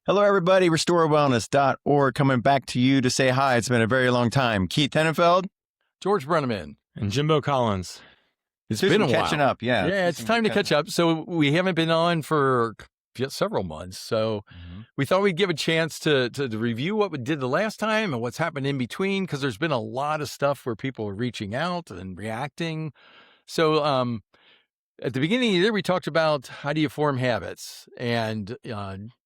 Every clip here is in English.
Hello, everybody. RestoreWellness.org coming back to you to say hi. It's been a very long time. Keith Tenenfeld. George Brenneman. And Jimbo Collins. It's been a while. Catching up, yeah. Yeah, it's time to catch up. So we haven't been on for several months. So we thought we'd give a chance to review what we did the last time and what's happened in between, because there's been a lot of stuff where people are reaching out and reacting. So at the beginning of the year, we talked about how do you form habits. And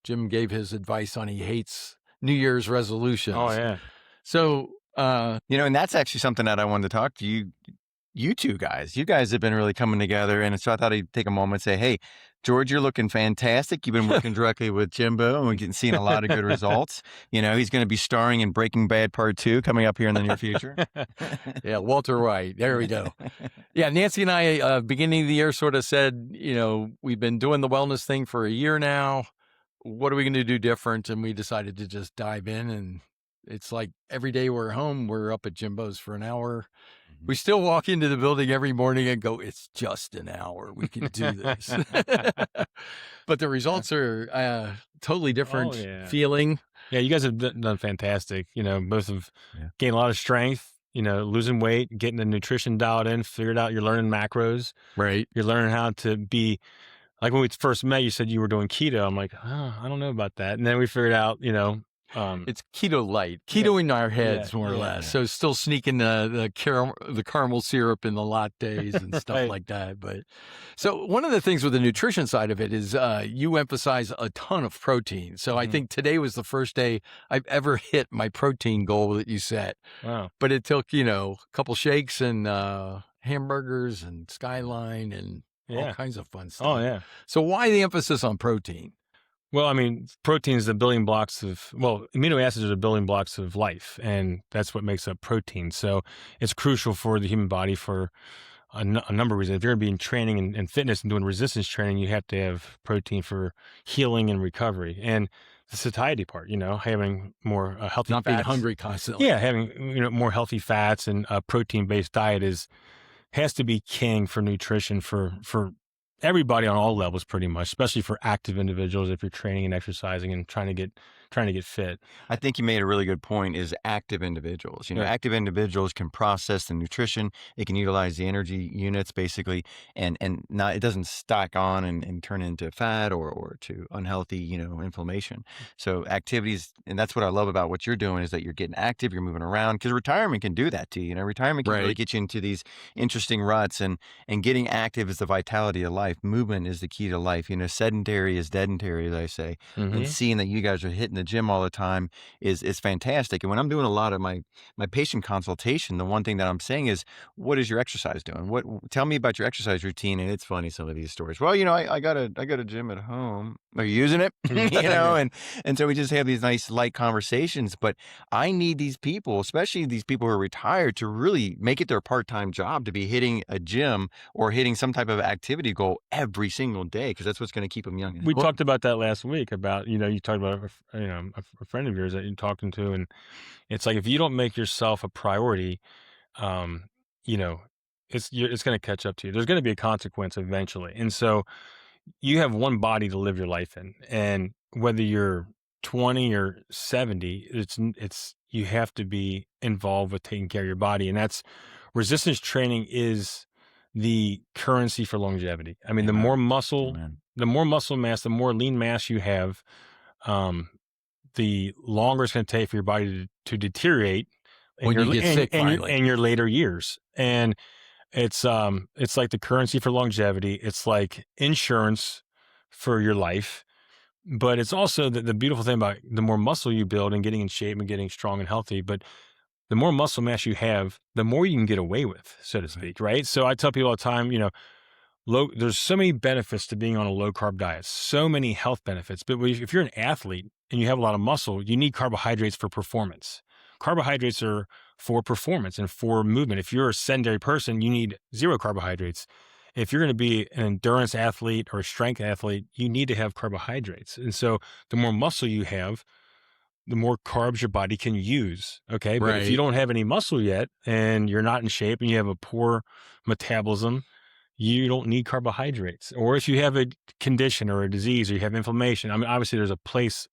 Jim gave his advice on he hates New Year's resolutions. Oh, yeah. So, and that's actually something that I wanted to talk to you two guys. You guys have been really coming together. And so I thought I'd take a moment and say, hey, George, you're looking fantastic. You've been working directly with Jimbo, and we're seeing a lot of good results. He's going to be starring in Breaking Bad Part 2 coming up here in the near future. Yeah, Walter White. There we go. Yeah, Nancy and I, beginning of the year, sort of said, we've been doing the wellness thing for a year now. What are we going to do different? And we decided to just dive in. And it's like every day we're home, we're up at Jimbo's for an hour. We still walk into the building every morning and go, it's just an hour. We can do this. But the results are totally different feeling. Yeah, you guys have done fantastic. Both have gained a lot of strength, losing weight, getting the nutrition dialed in, figured out you're learning macros. Right. You're learning how to be, like when we first met, you said you were doing keto. I'm like, I don't know about that. And then we figured out, it's keto light, keto in our heads, more or less. So still sneaking the caramel syrup in the lattes and stuff like that. But so one of the things with the nutrition side of it is you emphasize a ton of protein. So I think today was the first day I've ever hit my protein goal that you set. Wow. But it took, a couple shakes and hamburgers and Skyline and all kinds of fun stuff. Oh, yeah. So why the emphasis on protein? Well, I mean, protein is the building blocks amino acids are the building blocks of life, and that's what makes up protein. So it's crucial for the human body for a number of reasons. If you're going to be in training and fitness and doing resistance training, you have to have protein for healing and recovery. And the satiety part, having more healthy Not fats. being hungry constantly. Yeah, having more healthy fats and a protein-based diet has to be king for nutrition for everybody on all levels, pretty much, especially for active individuals if you're training and exercising and trying to get fit. I think you made a really good point is active individuals. Active individuals can process the nutrition. They can utilize the energy units basically, and not, it doesn't stack on and turn into fat or to unhealthy, inflammation. So activities, and that's what I love about what you're doing is that you're getting active, you're moving around, because retirement can do that to you. Retirement can really get you into these interesting ruts, and getting active is the vitality of life. Movement is the key to life. Sedentary is sedentary, as I say. And seeing that you guys are hitting the gym all the time is fantastic. And when I'm doing a lot of my patient consultation, the one thing that I'm saying is, what is your exercise doing? Tell me about your exercise routine. And it's funny, some of these stories. Well, I got a gym at home. Are you using it? And so we just have these nice light conversations. But I need these people, especially these people who are retired, to really make it their part-time job to be hitting a gym or hitting some type of activity goal every single day, because that's what's going to keep them young. We talked about that last week about, you talked about, a friend of yours that you're talking to, and it's like, if you don't make yourself a priority, it's going to catch up to you. There's going to be a consequence eventually. And so you have one body to live your life in, and whether you're 20 or 70, you have to be involved with taking care of your body. And that's resistance training is the currency for longevity. I mean, the more muscle mass, the more lean mass you have, the longer it's going to take for your body to deteriorate when you get sick in your later years. And it's like the currency for longevity. It's like insurance for your life. But it's also the beautiful thing about the more muscle you build and getting in shape and getting strong and healthy, but the more muscle mass you have, the more you can get away with, so to speak, right? So I tell people all the time, there's so many benefits to being on a low-carb diet, so many health benefits. But if you're an athlete and you have a lot of muscle, you need carbohydrates for performance. Carbohydrates are for performance and for movement. If you're a sedentary person, you need zero carbohydrates. If you're going to be an endurance athlete or a strength athlete, you need to have carbohydrates. And so the more muscle you have, the more carbs your body can use. Okay. But if you don't have any muscle yet and you're not in shape and you have a poor metabolism, you don't need carbohydrates. Or if you have a condition or a disease or you have inflammation, I mean, obviously there's a place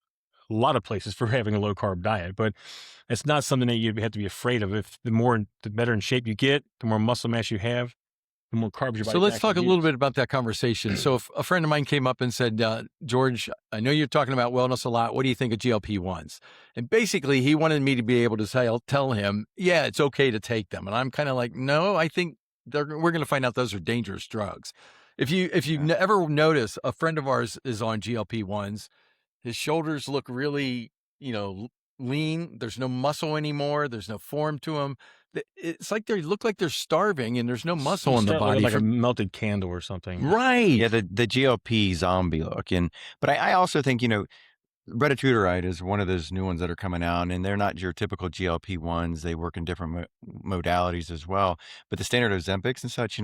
a lot of places for having a low carb diet, but it's not something that you have to be afraid of. If the better in shape you get, the more muscle mass you have, the more carbs your body So can let's talk a actually little use. bit about that conversation. So if a friend of mine came up and said, George, I know you're talking about wellness a lot. What do you think of GLP-1s? And basically he wanted me to be able to tell him, yeah, it's okay to take them. And I'm kind of like, no, I think we're going to find out those are dangerous drugs. If you ever notice, a friend of ours is on GLP-1s, his shoulders look really, lean. There's no muscle anymore. There's no form to them. It's like they look like they're starving and there's no muscle You in the start looking body. like a melted candle or something. Right. Yeah, the GLP zombie look. But I also think, retatrutide is one of those new ones that are coming out, and they're not your typical GLP ones. They work in different modalities as well. But the standard Ozempics and such,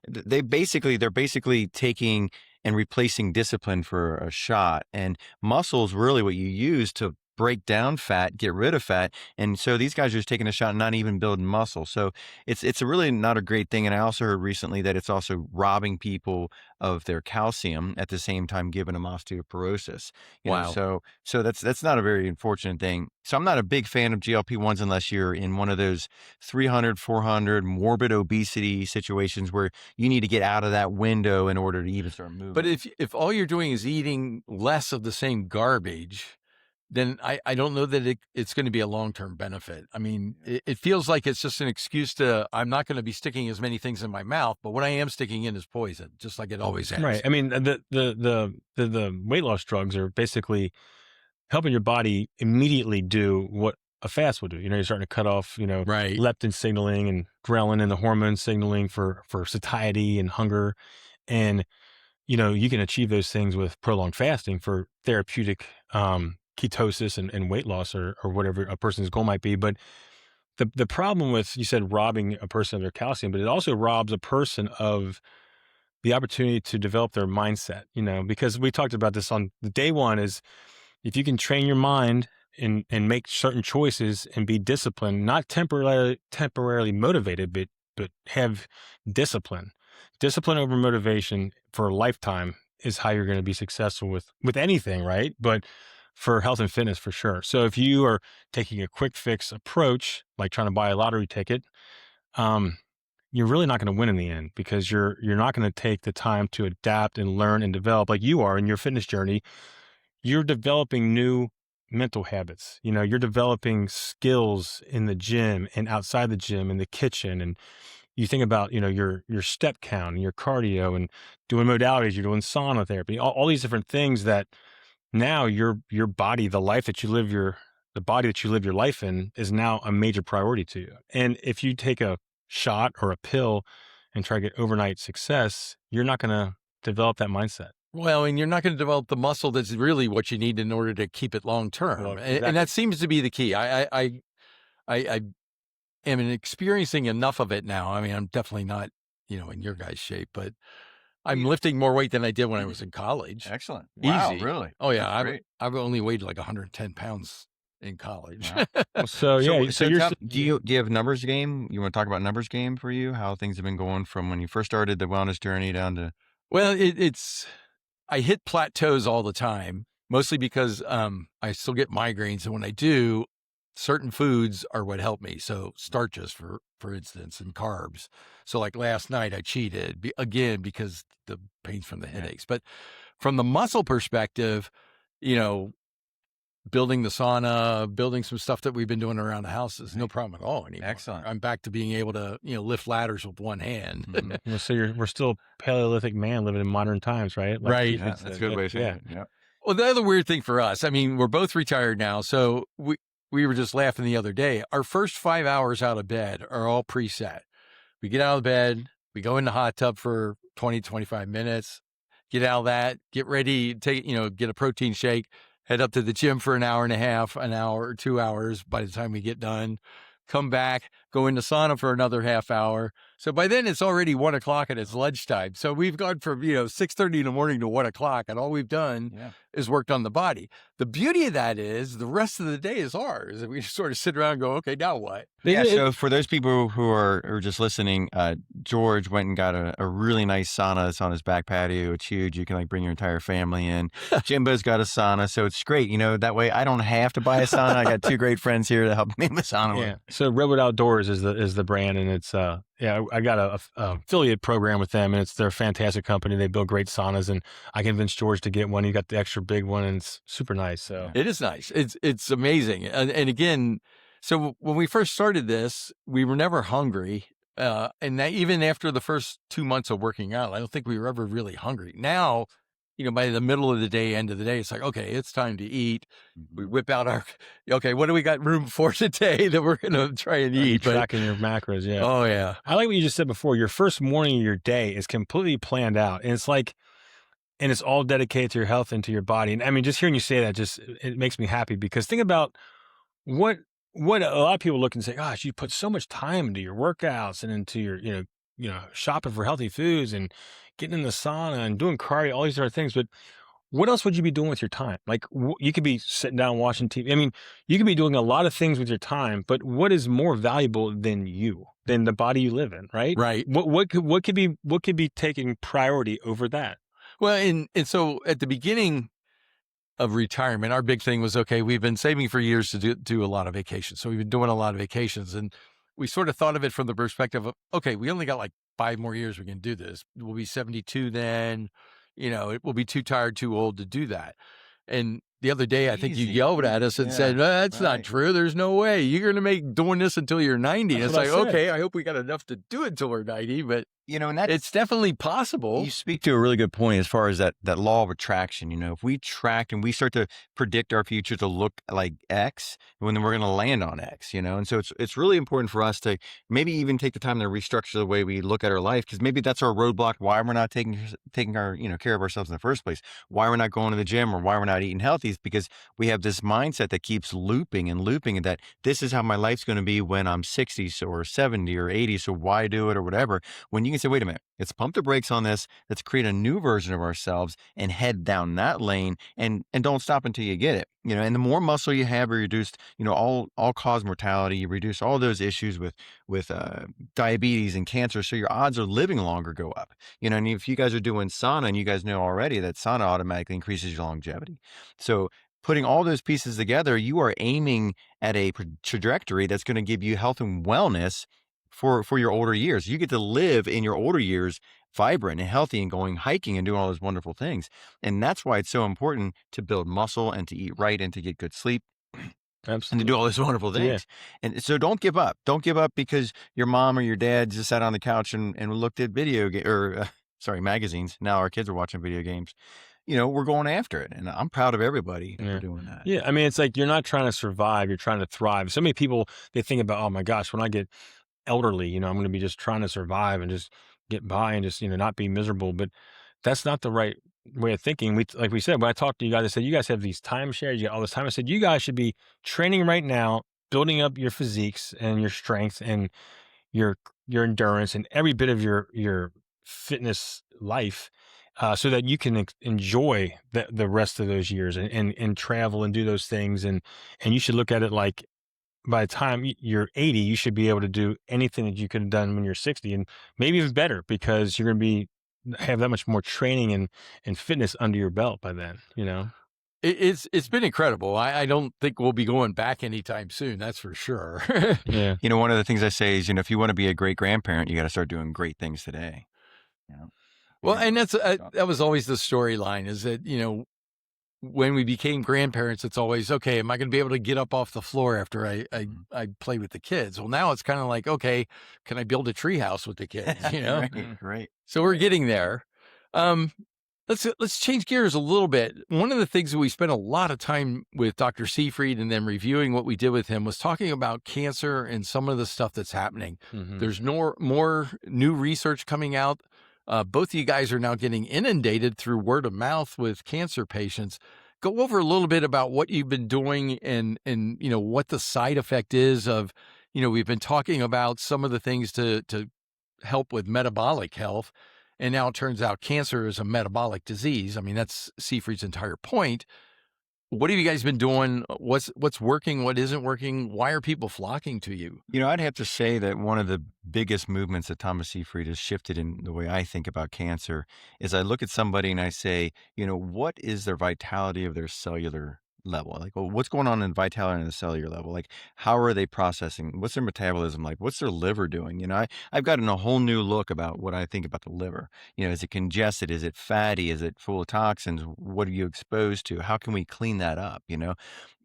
they're basically taking and replacing discipline for a shot. And muscle is really what you use to break down fat, get rid of fat. And so these guys are just taking a shot and not even building muscle. So it's really not a great thing. And I also heard recently that it's also robbing people of their calcium at the same time giving them osteoporosis. Wow. So that's not a very unfortunate thing. So I'm not a big fan of GLP-1s unless you're in one of those 300, 400 morbid obesity situations where you need to get out of that window in order to even start moving. But if all you're doing is eating less of the same garbage, then I don't know that it's going to be a long-term benefit. I mean, it feels like it's just an excuse I'm not going to be sticking as many things in my mouth, but what I am sticking in is poison, just like it always has. Right. I mean, the weight loss drugs are basically helping your body immediately do what a fast would do. You're starting to cut off, Right. leptin signaling and ghrelin and the hormone signaling for satiety and hunger. And, you can achieve those things with prolonged fasting for therapeutic ketosis and weight loss or whatever a person's goal might be. But the problem with, you said, robbing a person of their calcium, but it also robs a person of the opportunity to develop their mindset, because we talked about this on the day one, is if you can train your mind and make certain choices and be disciplined, not temporarily motivated, but have discipline over motivation for a lifetime is how you're going to be successful with anything, right? But for health and fitness, for sure. So if you are taking a quick fix approach, like trying to buy a lottery ticket, you're really not going to win in the end, because you're not going to take the time to adapt and learn and develop like you are in your fitness journey. You're developing new mental habits. You're developing skills in the gym and outside the gym, in the kitchen. And you think about, your step count and your cardio and doing modalities, you're doing sauna therapy, all these different things that now your body, the body that you live your life in, is now a major priority to you. And if you take a shot or a pill and try to get overnight success, you're not going to develop that mindset. Well, and you're not going to develop the muscle that's really what you need in order to keep it long term. Well, And exactly. that seems to be the key. I am experiencing enough of it now. I mean, I'm definitely not, in your guys' shape, but I'm lifting more weight than I did when I was in college. Excellent. Wow, Easy. Really? Oh yeah, That's great. I've only weighed like 110 pounds in college. Wow. So you're do you have numbers game? You want to talk about numbers game for you? How things have been going from when you first started the wellness journey down to? Well, I hit plateaus all the time, mostly because I still get migraines, and when I do, certain foods are what help me. So starches, for instance, and carbs. So like last night I cheated again because the pains from the headaches. But from the muscle perspective, building the sauna, building some stuff that we've been doing around the house is no problem at all anymore. Excellent. I'm back to being able to, lift ladders with one hand. Mhm. So we're still Paleolithic man living in modern times, right? Like Right. Keith Yeah, said. that's a good way of saying Yeah. it. Yeah. Well, the other weird thing for us, I mean, we're both retired now, so we were just laughing the other day. Our first 5 hours out of bed are all preset. We get out of bed, we go in the hot tub for 20, 25 minutes, get out of that, get ready, get a protein shake, head up to the gym for an hour and a half, an hour or 2 hours by the time we get done, come back, go into sauna for another half hour. So by then it's already 1 o'clock and it's lunchtime. So we've gone from, 6:30 in the morning to 1 o'clock, and all we've done is worked on the body. The beauty of that is the rest of the day is ours. And we just sort of sit around and go, okay, now what? Yeah, so for those people who are just listening, George went and got a really nice sauna that's on his back patio. It's huge. You can like bring your entire family in. Jimbo's got a sauna, so it's great. That way I don't have to buy a sauna. I got two great friends here to help me with the sauna. Yeah. So Redwood Outdoors is the brand, and it's I got a affiliate program with them, and they're a fantastic company. They build great saunas, and I convinced George to get one. He got the extra big one, and it's super nice. So it is nice. It's amazing. And again, so when we first started this, we were never hungry. And that even after the first 2 months of working out, I don't think we were ever really hungry. Now, by the middle of the day, end of the day, it's like, okay, it's time to eat. We whip out okay, what do we got room for today that we're going to try and eat? Tracking your macros, yeah. Oh, yeah. I like what you just said before. Your first morning of your day is completely planned out. And it's all dedicated to your health and to your body. And I mean, just hearing you say that, it makes me happy, because think about what a lot of people look and say, gosh, you put so much time into your workouts and into your, shopping for healthy foods and getting in the sauna and doing cardio, all these other things. But what else would you be doing with your time? Like you could be sitting down watching TV. I mean, you could be doing a lot of things with your time, but what is more valuable than the body you live in, right? Right. What could be taking priority over that? Well, and so at the beginning of retirement, our big thing was, okay, we've been saving for years to do a lot of vacations. So we've been doing a lot of vacations, and we sort of thought of it from the perspective of, okay, we only got like 5 more years we can do this. We'll be 72 then, it will be too tired, too old to do that. And the other day, I think you yelled at us and said, that's not true. There's no way. You're going to make doing this until you're 90. It's like, okay, I hope we got enough to do it until we're 90, but and it's definitely possible. You speak to a really good point as far as that law of attraction. If we track and we start to predict our future to look like X, when we're going to land on X, and so it's really important for us to maybe even take the time to restructure the way we look at our life, because maybe that's our roadblock, why we're not taking our care of ourselves in the first place, why we're not going to the gym, or why we're not eating healthy, is because we have this mindset that keeps looping and that this is how my life's going to be when I'm 60 or 70 or 80, so why do it, or whatever, when you can say, wait a minute, let's pump the brakes on this. Let's create a new version of ourselves and head down that lane, and don't stop until you get it. And the more muscle you have, you reduce, all cause mortality. You reduce all those issues with diabetes and cancer. So your odds of living longer go up. And if you guys are doing sauna, and you guys know already that sauna automatically increases your longevity. So putting all those pieces together, you are aiming at a trajectory that's going to give you health and wellness for your older years. You get to live in your older years vibrant and healthy and going hiking and doing all those wonderful things. And that's why it's so important to build muscle and to eat right and to get good sleep. Absolutely. And to do all these wonderful things. Yeah. And so don't give up. Don't give up because your mom or your dad just sat on the couch and looked at magazines. Now our kids are watching video games. We're going after it. And I'm proud of everybody for doing that. Yeah. I mean, it's like, you're not trying to survive, you're trying to thrive. So many people, they think about, oh my gosh, when I get elderly, I'm going to be just trying to survive and just get by and just, not be miserable. But that's not the right way of thinking. Like we said, when I talked to you guys, I said, you guys have these timeshares, you got all this time. I said, you guys should be training right now, building up your physiques and your strength and your endurance and every bit of your fitness life, so that you can enjoy the rest of those years and travel and do those things. And you should look at it like, by the time you're 80, you should be able to do anything that you could have done when you're 60, and maybe even better, because you're going to have that much more training and fitness under your belt by then, It's been incredible. I don't think we'll be going back anytime soon. That's for sure. Yeah. One of the things I say is, if you want to be a great grandparent, you got to start doing great things today. Well, and that was always the storyline, is that, when we became grandparents, it's always, okay, am I going to be able to get up off the floor after I play with the kids? Well, now it's kind of like, okay, can I build a treehouse with the kids? Right. So we're getting there. Let's change gears a little bit. One of the things that we spent a lot of time with Dr. Seyfried and then reviewing what we did with him was talking about cancer and some of the stuff that's happening. Mm-hmm. There's more new research coming out. Both of you guys are now getting inundated through word of mouth with cancer patients. Go over a little bit about what you've been doing and what the side effect is of we've been talking about some of the things to help with metabolic health, and now it turns out cancer is a metabolic disease. I mean, that's Seyfried's entire point. What have you guys been doing? What's working? What isn't working? Why are people flocking to you? I'd have to say that one of the biggest movements that Thomas Seyfried has shifted in the way I think about cancer is I look at somebody and I say, what is their vitality of their cellular level? Like, well, what's going on in vitality on the cellular level? Like, how are they processing? What's their metabolism like? What's their liver doing? I've gotten a whole new look about what I think about the liver. Is it congested? Is it fatty? Is it full of toxins? What are you exposed to? How can we clean that up?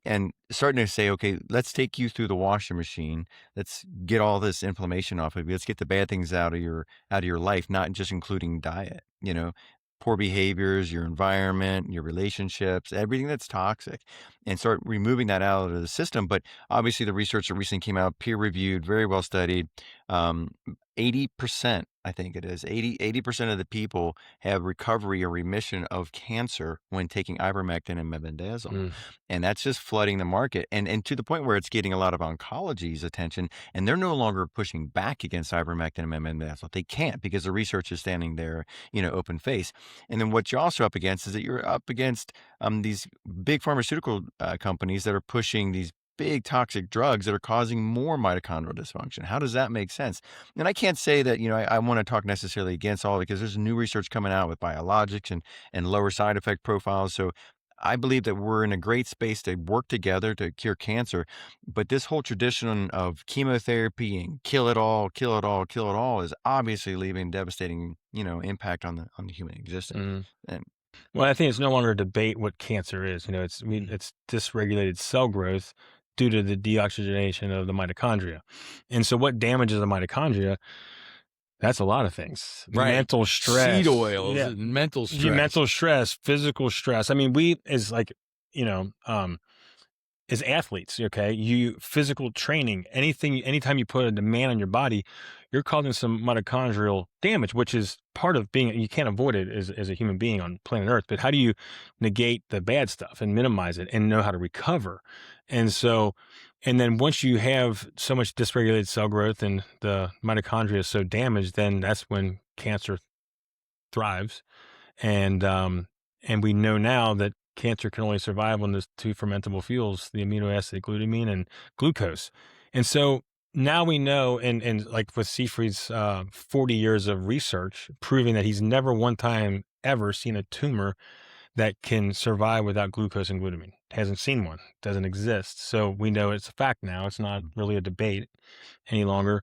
And starting to say, okay, let's take you through the washing machine. Let's get all this inflammation off of you. Let's get the bad things out of your life, not just including diet, poor behaviors, your environment, your relationships, everything that's toxic, and start removing that out of the system. But obviously the research that recently came out, peer reviewed, very well studied, 80%, I think it is, 80% of the people have recovery or remission of cancer when taking ivermectin and mebendazole. And that's just flooding the market. And to the point where it's getting a lot of oncology's attention, and they're no longer pushing back against ivermectin and mebendazole. They can't, because the research is standing there, open face. And then what you're also up against is that you're up against these big pharmaceutical companies that are pushing these big toxic drugs that are causing more mitochondrial dysfunction. How does that make sense? And I can't say that, I want to talk necessarily against all, because there's new research coming out with biologics and lower side effect profiles. So I believe that we're in a great space to work together to cure cancer. But this whole tradition of chemotherapy and kill it all is obviously leaving devastating, impact on the human existence. And well, I think it's no longer a debate what cancer is. It's dysregulated cell growth due to the deoxygenation of the mitochondria. And so what damages the mitochondria? That's a lot of things. Right. Mental stress. Seed oils and mental stress. Mental stress, physical stress. I mean, we as as athletes, okay, physical training, anytime you put a demand on your body, you're causing some mitochondrial damage, which is part of being, you can't avoid it as a human being on planet Earth, but how do you negate the bad stuff and minimize it and know how to recover? And then once you have so much dysregulated cell growth and the mitochondria is so damaged, then that's when cancer thrives. And we know now that cancer can only survive on those two fermentable fuels, the amino acid glutamine and glucose. And so now we know, and like with Seyfried's 40 years of research proving that he's never one time ever seen a tumor that can survive without glucose and glutamine. Hasn't seen one, doesn't exist. So we know it's a fact now. It's not really a debate any longer.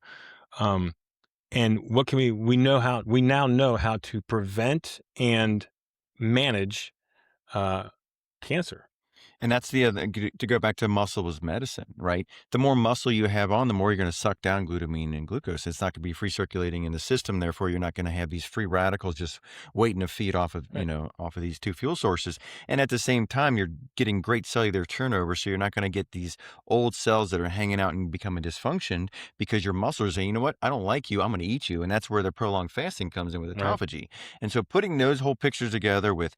And what can we now know how to prevent and manage cancer. And that's the other, to go back to muscle was medicine, right? The more muscle you have on, the more you're going to suck down glutamine and glucose. It's not going to be free circulating in the system. Therefore, you're not going to have these free radicals just waiting to feed off of, off of these two fuel sources. And at the same time, you're getting great cellular turnover. So you're not going to get these old cells that are hanging out and becoming dysfunctioned, because your muscles are saying, you know what, I don't like you, I'm going to eat you. And that's where the prolonged fasting comes in with autophagy. And so putting those whole pictures together with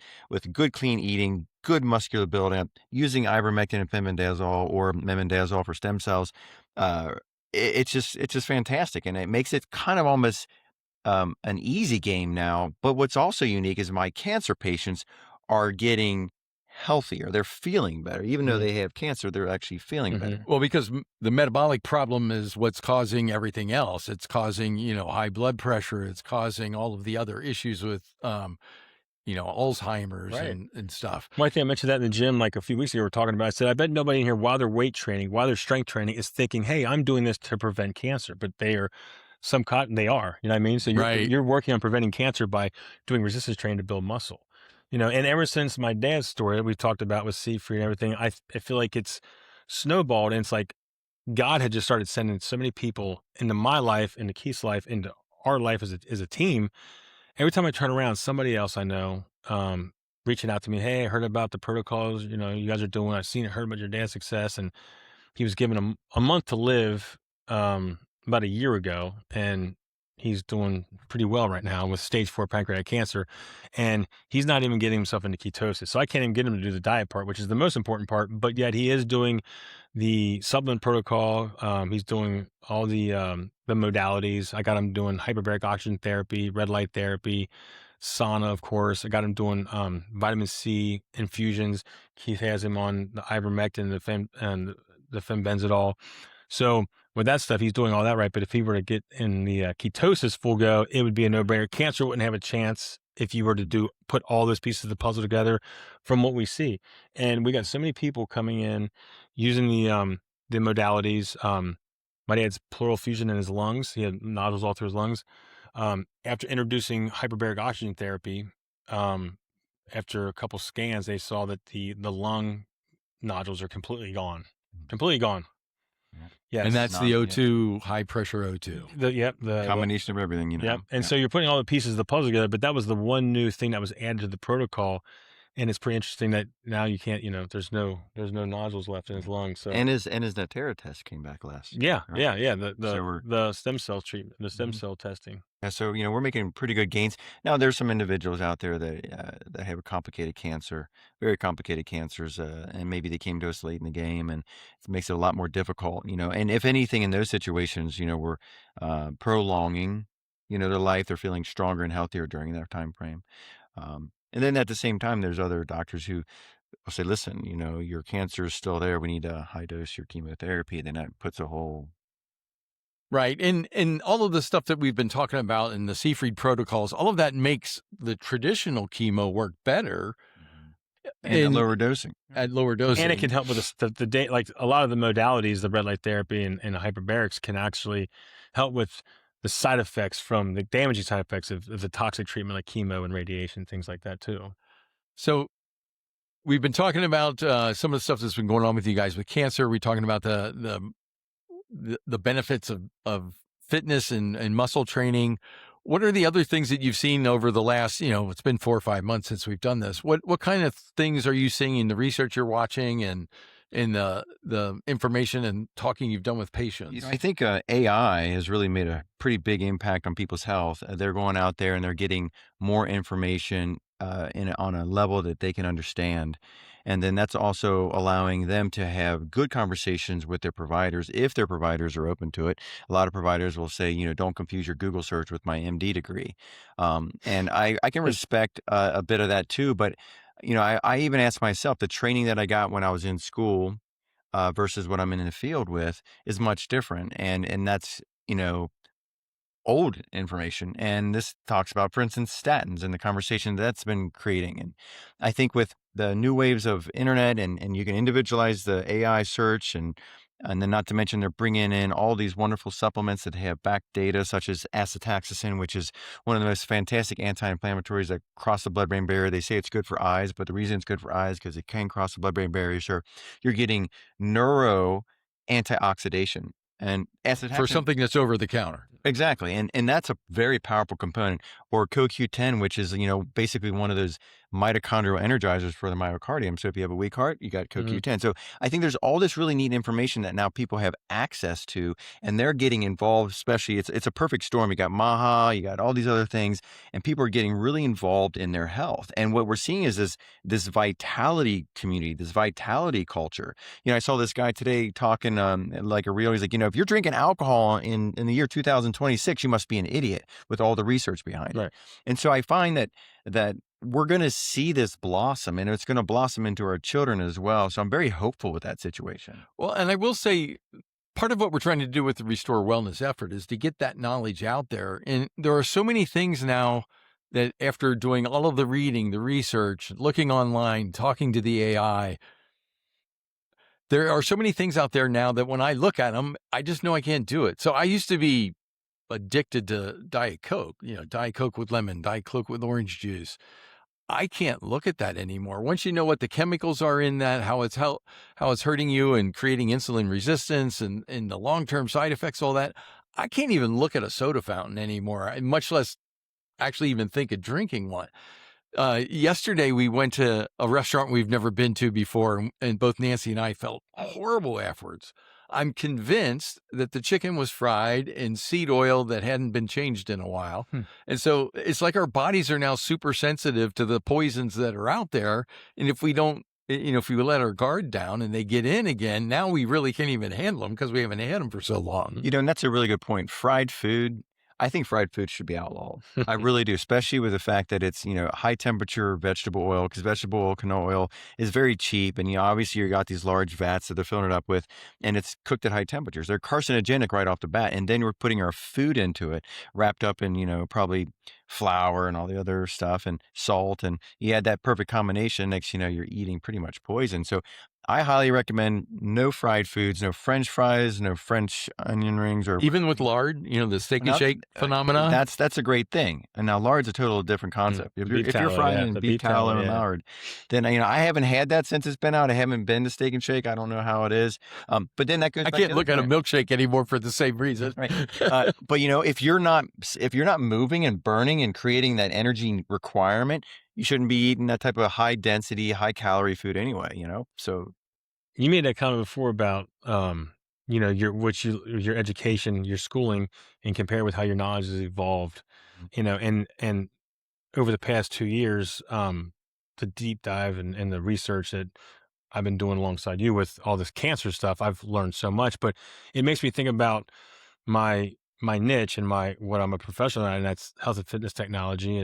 good, clean eating, good muscular buildup, using ivermectin and mebendazole or mebendazole for stem cells, it's just fantastic, and it makes it kind of almost an easy game now. But what's also unique is my cancer patients are getting healthier. They're feeling better, even though they have cancer. They're actually feeling better. Well, because the metabolic problem is what's causing everything else. It's causing high blood pressure. It's causing all of the other issues with Alzheimer's and stuff. Well, I think I mentioned that in the gym like a few weeks ago. We were talking about, I said, I bet nobody in here, while they're weight training, while they're strength training, is thinking, hey, I'm doing this to prevent cancer. But they are, they are, you know what I mean? So you're working on preventing cancer by doing resistance training to build muscle. And ever since my dad's story that we talked about with Seyfried and everything, I feel like it's snowballed, and it's like God had just started sending so many people into my life, into Keith's life, into our life as a team. Every time I turn around, somebody else I know reaching out to me, hey, I heard about the protocols, you guys are doing, I've seen it, heard about your dad's success. And he was given a month to live about a year ago, and he's doing pretty well right now with stage 4 pancreatic cancer, and he's not even getting himself into ketosis. So I can't even get him to do the diet part, which is the most important part, but yet he is doing the supplement protocol. He's doing all the modalities. I got him doing hyperbaric oxygen therapy, red light therapy, sauna, of course. I got him doing vitamin C infusions. Keith has him on the ivermectin, the fenbenzidol. So with that stuff, he's doing all that right. But if he were to get in the ketosis full go, it would be a no-brainer. Cancer wouldn't have a chance if you were to put all those pieces of the puzzle together from what we see. And we got so many people coming in using the modalities. My dad's pleural effusion in his lungs. He had nodules all through his lungs. After introducing hyperbaric oxygen therapy, after a couple scans, they saw that the lung nodules are completely gone. Completely gone. Yes. And that's the O2, high pressure O2. The combination of everything, Yep. And so you're putting all the pieces of the puzzle together, but that was the one new thing that was added to the protocol. And it's pretty interesting that now you can't, there's no nodules left in his lungs. So and his Natera test came back last. Yeah, right? yeah. The stem cell treatment, the stem cell testing. Yeah, so we're making pretty good gains. Now there's some individuals out there that have a complicated cancer, very complicated cancers, and maybe they came to us late in the game, and it makes it a lot more difficult. And if anything, in those situations, we're prolonging, their life. They're feeling stronger and healthier during that time frame. And then at the same time, there's other doctors who will say, listen, your cancer is still there. We need to high dose your chemotherapy. Then that puts a whole... Right. And all of the stuff that we've been talking about in the Seyfried protocols, all of that makes the traditional chemo work better. And at lower dosing. At lower dosing. And it can help with the day, like a lot of the modalities, the red light therapy and hyperbarics can actually help with the side effects from the damaging side effects of the toxic treatment like chemo and radiation, things like that too. So we've been talking about some of the stuff that's been going on with you guys with cancer. We're talking about the benefits of fitness and muscle training. What are the other things that you've seen over the last, it's been 4 or 5 months since we've done this. What kind of things are you seeing in the research you're watching and in the information and talking you've done with patients? I think AI has really made a pretty big impact on people's health. They're going out there and they're getting more information on a level that they can understand. And then that's also allowing them to have good conversations with their providers if their providers are open to it. A lot of providers will say, don't confuse your Google search with my MD degree. And I can respect a bit of that too. But, I even ask myself, the training that I got when I was in school versus what I'm in the field with is much different. And that's, old information. And this talks about, for instance, statins and the conversation that's been creating. And I think with the new waves of internet and you can individualize the AI search and then not to mention they're bringing in all these wonderful supplements that have back data such as acetaxanthin, which is one of the most fantastic anti-inflammatories that cross the blood-brain barrier. They say it's good for eyes, but the reason it's good for eyes is because it can cross the blood-brain barrier. So you're getting neuro antioxidation. And acetaxanthin, for something that's over the counter. Exactly. And that's a very powerful component. Or CoQ10, which is, basically one of those mitochondrial energizers for the myocardium. So if you have a weak heart, you got CoQ10. So I think there's all this really neat information that now people have access to, and they're getting involved, especially it's a perfect storm. You got MAHA, you got all these other things, and people are getting really involved in their health. And what we're seeing is this vitality community, this vitality culture. I saw this guy today talking like a reel. He's like, if you're drinking alcohol in the year 2026, you must be an idiot with all the research behind it. And so I find that we're going to see this blossom, and it's going to blossom into our children as well. So I'm very hopeful with that situation. Well, and I will say part of what we're trying to do with the Restore Wellness effort is to get that knowledge out there. And there are so many things now that after doing all of the reading, the research, looking online, talking to the AI, there are so many things out there now that when I look at them, I just know I can't do it. So I used to be addicted to Diet Coke, Diet Coke with lemon, Diet Coke with orange juice. I can't look at that anymore. Once you know what the chemicals are in that, how it's hurting you and creating insulin resistance and the long-term side effects, all that, I can't even look at a soda fountain anymore, much less actually even think of drinking one. Yesterday, we went to a restaurant we've never been to before, and both Nancy and I felt horrible afterwards. I'm convinced that the chicken was fried in seed oil that hadn't been changed in a while. And so it's like our bodies are now super sensitive to the poisons that are out there. And if we don't if we let our guard down and they get in again, now we really can't even handle them because we haven't had them for so long. And that's a really good point. Fried food, I think fried food should be outlawed. I really do, especially with the fact that it's, high temperature vegetable oil, because vegetable oil, canola oil is very cheap. And, obviously you got these large vats that they're filling it up with, and it's cooked at high temperatures. They're carcinogenic right off the bat. And then we're putting our food into it, wrapped up in, probably flour and all the other stuff and salt. And you add that perfect combination. Next, you're eating pretty much poison. So I highly recommend no fried foods, no French fries, no French onion rings, or Even with lard, the steak and Not- shake phenomenon. that's a great thing. And now lard's a total different concept. If beef you're tallow, frying yeah, in the beef beef tallow tallow, and yeah. lard, then I haven't had that since it's been out. I haven't been to Steak and Shake. I don't know how it is. But then that goes. I back can't to look the at a point. milkshake anymore for the same reason. Right. But if you're not moving and burning and creating that energy requirement, you shouldn't be eating that type of high density, high calorie food anyway. So You made that comment before about your education, your schooling, and compare with how your knowledge has evolved. And over the past 2 years, the deep dive and the research that I've been doing alongside you with all this cancer stuff, I've learned so much. But it makes me think about my niche and what I'm a professional at, and that's health and fitness technology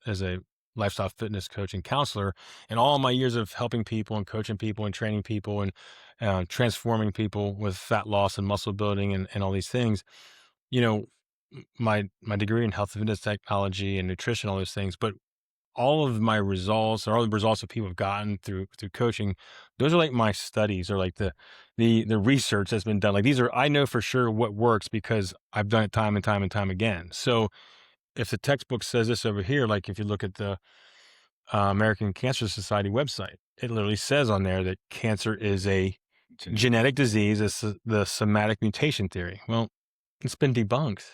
as a lifestyle fitness coach and counselor. And all my years of helping people and coaching people and training people and transforming people with fat loss and muscle building and all these things. You know, my degree in health and fitness technology and nutrition, all those things, but all of my results or all the results that people have gotten through coaching, those are like my studies or like the research that's been done. Like these are, I know for sure what works because I've done it time and time and time again. So if the textbook says this over here, like if you look at the American Cancer Society website, it literally says on there that cancer is a genetic disease, it's the somatic mutation theory. Well, it's been debunked,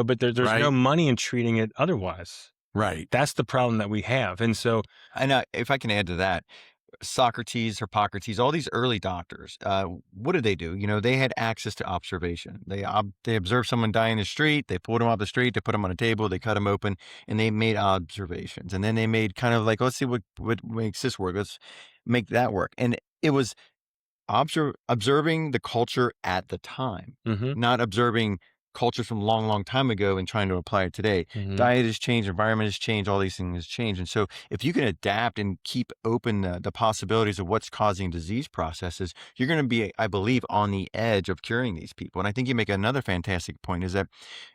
but there's Right. no money in treating it otherwise. Right. That's the problem that we have. And so, And if I can add to that, Socrates, Hippocrates, all these early doctors, what did they do? They had access to observation. They observed someone dying in the street. They pulled him off the street. They put him on a table. They cut him open, and they made observations. And then they made kind of like, let's see what makes this work. Let's make that work. And it was observing the culture at the time, mhm, not observing culture from a long, long time ago and trying to apply it today. mhm. Diet has changed, environment has changed, all these things has changed. And so if you can adapt and keep open the possibilities of what's causing disease processes, you're going to be, I believe, on the edge of curing these people. And I think you make another fantastic point is that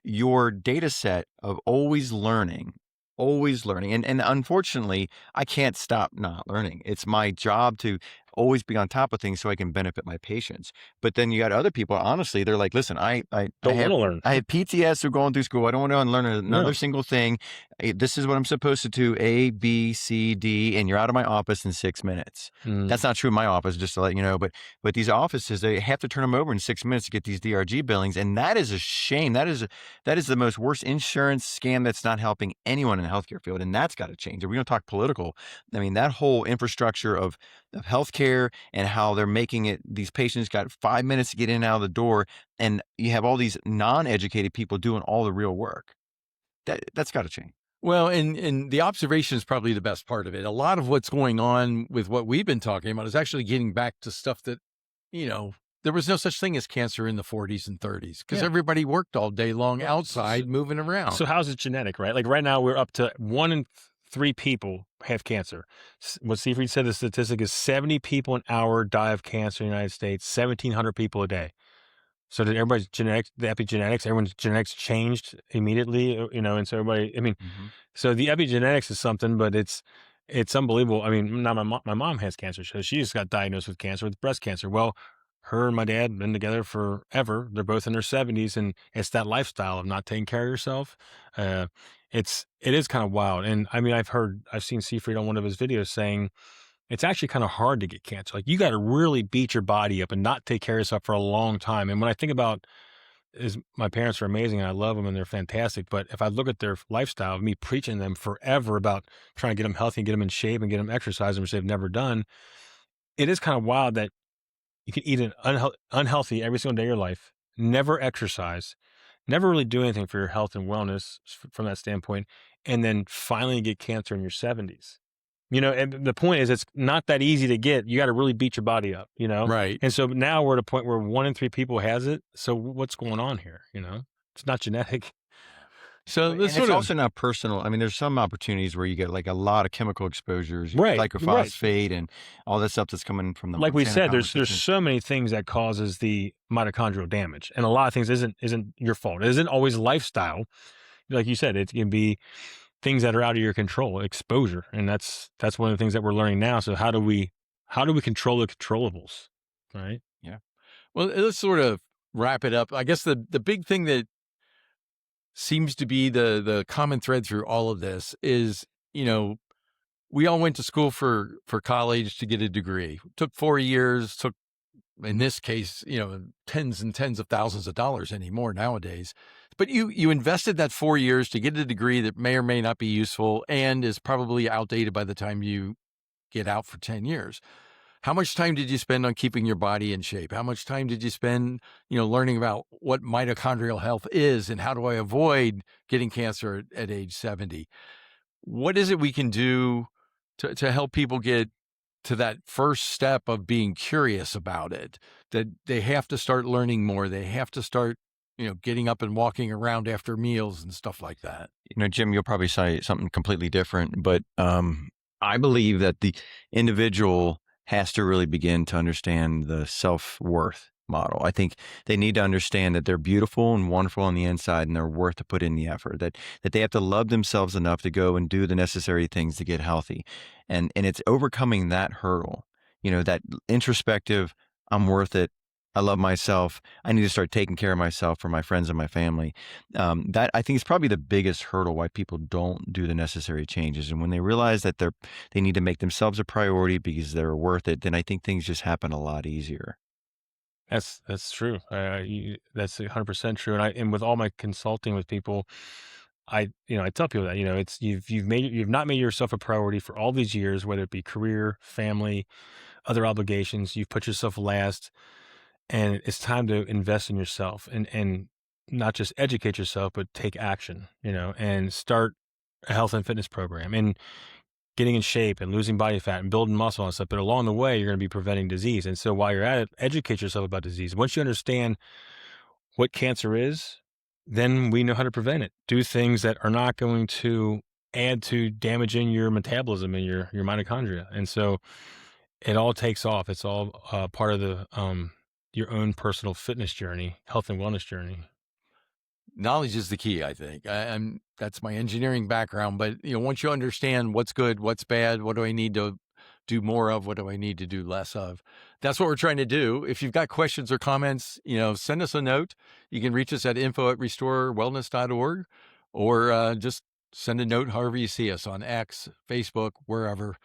your data set of always learning. And unfortunately, I can't stop not learning. It's my job to always be on top of things so I can benefit my patients. But then you got other people, honestly, they're like, listen, I Don't want have to learn. I have PTS who are going through school. I don't want to unlearn another No. single thing. This is what I'm supposed to do, A, B, C, D, and you're out of my office in 6 minutes. Mm. That's not true in my office, just to let you know. But these offices, they have to turn them over in 6 minutes to get these DRG billings, and that is a shame. That is the most worst insurance scam that's not helping anyone in the healthcare field, and that's got to change. If we don't talk political, I mean, that whole infrastructure of healthcare and how they're making it, these patients got 5 minutes to get in and out of the door, and you have all these non-educated people doing all the real work. That's got to change. Well, and the observation is probably the best part of it. A lot of what's going on with what we've been talking about is actually getting back to stuff that, there was no such thing as cancer in the 40s and 30s because Yeah. everybody worked all day long outside moving around. So how's it genetic, right? Like right now we're up to 1 in 3 people have cancer. What Seifried said, the statistic is 70 people an hour die of cancer in the United States, 1,700 people a day. So did everybody's genetics, the epigenetics, everyone's genetics changed immediately, and so everybody, I mean, so the epigenetics is something, but it's unbelievable. I mean, now my mom has cancer, so she just got diagnosed with cancer, with breast cancer. Well, her and my dad have been together forever. They're both in their 70s, and it's that lifestyle of not taking care of yourself. It is kind of wild. And I mean, I've seen Seifried on one of his videos saying it's actually kind of hard to get cancer. Like you got to really beat your body up and not take care of yourself for a long time. And when I think about my parents are amazing and I love them and they're fantastic. But if I look at their lifestyle of me preaching to them forever about trying to get them healthy and get them in shape and get them exercising, which they've never done, it is kind of wild that you can eat an unhealthy every single day of your life, never exercise, never really do anything for your health and wellness from that standpoint, and then finally get cancer in your 70s. And the point is, it's not that easy to get. You got to really beat your body up, Right. And so now we're at a point where 1 in 3 people has it. So what's going on here? It's not genetic. So And this it's sort of also not personal. I mean, there's some opportunities where you get like a lot of chemical exposures, Right, glyphosate, and all that stuff that's coming from the like we Monsanto said, there's conversation. so many things that causes the mitochondrial damage, and a lot of things isn't your fault. It isn't always lifestyle, like you said. It can be things that are out of your control, exposure, and that's one of the things that we're learning now. So how do we control the controllables, right? Well, let's sort of wrap it up. I guess the big thing that seems to be the common thread through all of this is, we all went to school for college to get a degree. It took 4 years, took, in this case, tens and tens of thousands of dollars anymore nowadays. But you invested that 4 years to get a degree that may or may not be useful and is probably outdated by the time you get out for 10 years. How much time did you spend on keeping your body in shape? How much time did you spend, learning about what mitochondrial health is and how do I avoid getting cancer at age 70? What is it we can do to help people get to that first step of being curious about it, that they have to start learning more? They have to start, getting up and walking around after meals and stuff like that. Jim, you'll probably say something completely different, but I believe that the individual has to really begin to understand the self-worth model. I think they need to understand that they're beautiful and wonderful on the inside and they're worth to put in the effort, that they have to love themselves enough to go and do the necessary things to get healthy. And it's overcoming that hurdle, that introspective, I'm worth it. I love myself. I need to start taking care of myself for my friends and my family. That I think is probably the biggest hurdle why people don't do the necessary changes. And when they realize that they need to make themselves a priority because they're worth it, then I think things just happen a lot easier. That's true. That's 100% true. And with all my consulting with people, I tell people that it's you've not made yourself a priority for all these years, whether it be career, family, other obligations. You've put yourself last. And it's time to invest in yourself and not just educate yourself, but take action, and start a health and fitness program and getting in shape and losing body fat and building muscle and stuff. But along the way, you're going to be preventing disease. And so while you're at it, educate yourself about disease. Once you understand what cancer is, then we know how to prevent it. Do things that are not going to add to damaging your metabolism and your mitochondria. And so it all takes off. It's all part of the your own personal fitness journey, health and wellness journey. Knowledge is the key, I think. That's my engineering background. But, once you understand what's good, what's bad, what do I need to do more of, what do I need to do less of? That's what we're trying to do. If you've got questions or comments, send us a note. You can reach us at info@restorewellness.org or just send a note however you see us on X, Facebook, wherever.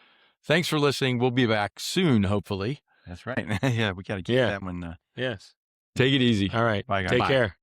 Thanks for listening. We'll be back soon, hopefully. That's right. Yeah, we got to keep that one. Yes. Take it easy. All right. Bye, guys. Take Bye. care.